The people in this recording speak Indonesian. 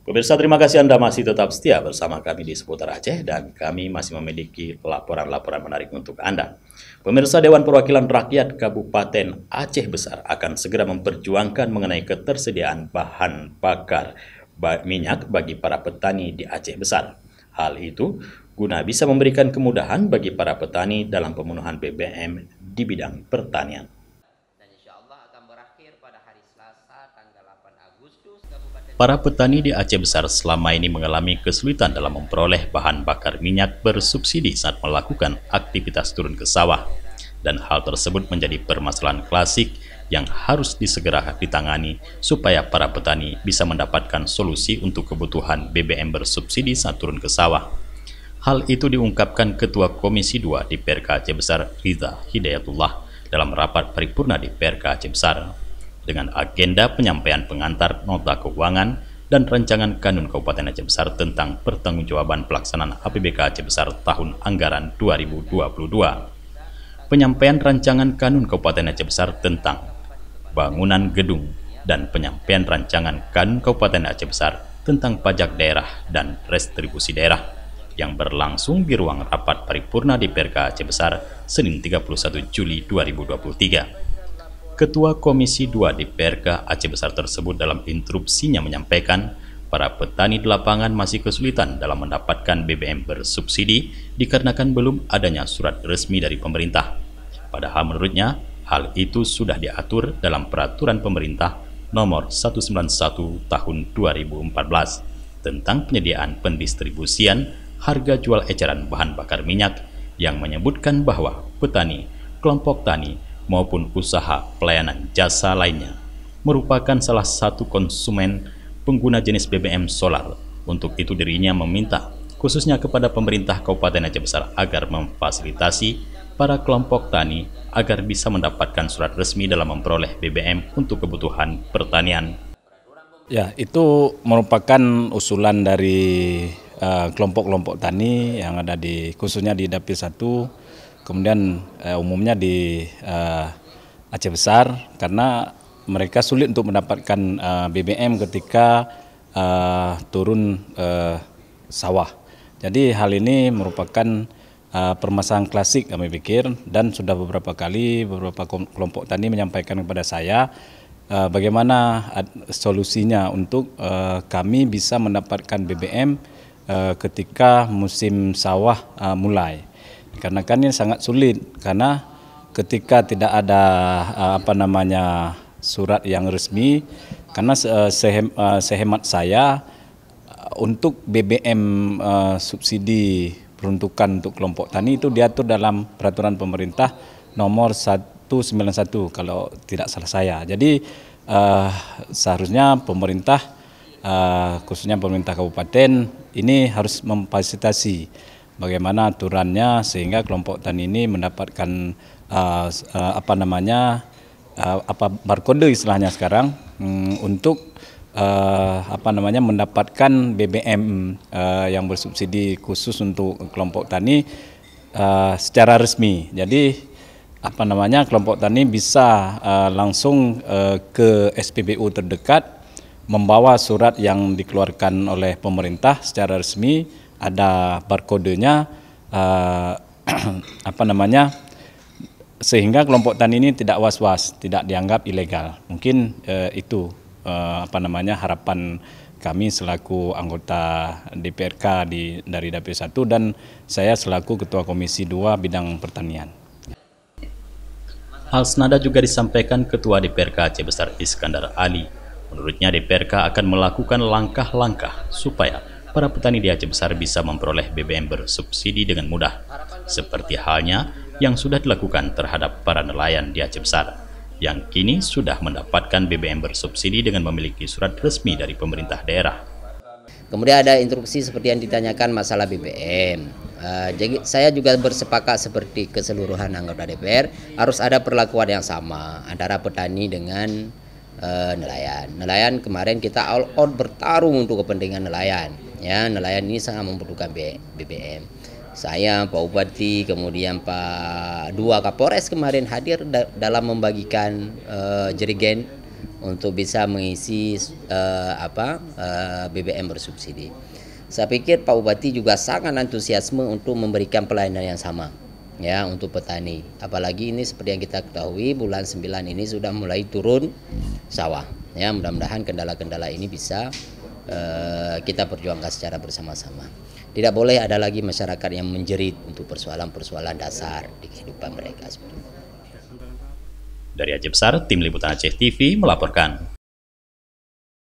Pemirsa, terima kasih Anda masih tetap setia bersama kami di Seputar Aceh dan kami masih memiliki laporan-laporan menarik untuk Anda. Pemirsa, Dewan Perwakilan Rakyat Kabupaten Aceh Besar akan segera memperjuangkan mengenai ketersediaan bahan bakar minyak bagi para petani di Aceh Besar. Hal itu guna bisa memberikan kemudahan bagi para petani dalam pemenuhan BBM di bidang pertanian. Para petani di Aceh Besar selama ini mengalami kesulitan dalam memperoleh bahan bakar minyak bersubsidi saat melakukan aktivitas turun ke sawah. Dan hal tersebut menjadi permasalahan klasik yang harus disegera ditangani supaya para petani bisa mendapatkan solusi untuk kebutuhan BBM bersubsidi saat turun ke sawah. Hal itu diungkapkan Ketua Komisi 2 di PRK Aceh Besar, Riza Hidayatullah, dalam rapat paripurna di PRK Aceh Besar, dengan agenda penyampaian pengantar nota keuangan dan rancangan kanun Kabupaten Aceh Besar tentang pertanggungjawaban pelaksanaan APBK Aceh Besar tahun anggaran 2022. Penyampaian rancangan kanun Kabupaten Aceh Besar tentang bangunan gedung dan penyampaian rancangan kanun Kabupaten Aceh Besar tentang pajak daerah dan restribusi daerah yang berlangsung di ruang rapat paripurna di PRK Aceh Besar Senin 31 Juli 2023. Ketua Komisi 2 di PRK Aceh Besar tersebut dalam instruksinya menyampaikan para petani di lapangan masih kesulitan dalam mendapatkan BBM bersubsidi dikarenakan belum adanya surat resmi dari pemerintah. Padahal menurutnya, hal itu sudah diatur dalam Peraturan Pemerintah Nomor 191 Tahun 2014 tentang penyediaan pendistribusian harga jual eceran bahan bakar minyak yang menyebutkan bahwa petani, kelompok tani, maupun usaha pelayanan jasa lainnya merupakan salah satu konsumen pengguna jenis BBM solar. Untuk itu dirinya meminta khususnya kepada pemerintah Kabupaten Aceh Besar agar memfasilitasi para kelompok tani agar bisa mendapatkan surat resmi dalam memperoleh BBM untuk kebutuhan pertanian. Ya, itu merupakan usulan dari kelompok-kelompok tani yang ada khususnya di Dapil 1, kemudian umumnya di Aceh Besar, karena mereka sulit untuk mendapatkan BBM ketika turun sawah. Jadi hal ini merupakan permasalahan klasik kami pikir, dan sudah beberapa kali beberapa kelompok tani menyampaikan kepada saya bagaimana solusinya untuk kami bisa mendapatkan BBM ketika musim sawah mulai. Karena kan ini sangat sulit, karena ketika tidak ada surat yang resmi, karena sehemat saya untuk BBM subsidi peruntukan untuk kelompok tani itu diatur dalam Peraturan Pemerintah Nomor 191 kalau tidak salah saya. Jadi seharusnya pemerintah khususnya pemerintah kabupaten ini harus memfasilitasi bagaimana aturannya sehingga kelompok tani ini mendapatkan barcode istilahnya sekarang untuk mendapatkan BBM yang bersubsidi khusus untuk kelompok tani secara resmi. Jadi kelompok tani bisa langsung ke SPBU terdekat membawa surat yang dikeluarkan oleh pemerintah secara resmi, ada barcode-nya, sehingga kelompok tani ini tidak was-was, tidak dianggap ilegal. Mungkin itu harapan kami selaku anggota DPRK dari Dapil 1 dan saya selaku Ketua Komisi 2 bidang pertanian. Hal senada juga disampaikan Ketua DPRK Aceh Besar Iskandar Ali. Menurutnya DPRK akan melakukan langkah-langkah supaya para petani di Aceh Besar bisa memperoleh BBM bersubsidi dengan mudah, seperti halnya yang sudah dilakukan terhadap para nelayan di Aceh Besar, yang kini sudah mendapatkan BBM bersubsidi dengan memiliki surat resmi dari pemerintah daerah. Kemudian ada instruksi seperti yang ditanyakan masalah BBM. Jadi saya juga bersepakat seperti keseluruhan anggota DPR harus ada perlakuan yang sama antara petani dengan nelayan. Nelayan kemarin kita all out bertarung untuk kepentingan nelayan. Ya, nelayan ini sangat membutuhkan BBM. Saya, Pak Bupati, kemudian Pak Dua Kapolres kemarin hadir dalam membagikan jerigen untuk bisa mengisi BBM bersubsidi. Saya pikir Pak Bupati juga sangat antusiasme untuk memberikan pelayanan yang sama ya untuk petani. Apalagi ini seperti yang kita ketahui bulan 9 ini sudah mulai turun sawah. Ya, mudah-mudahan kendala-kendala ini bisa kita perjuangkan secara bersama-sama. Tidak boleh ada lagi masyarakat yang menjerit untuk persoalan-persoalan dasar di kehidupan mereka. Dari Aceh Besar, Tim Liputan Aceh TV melaporkan.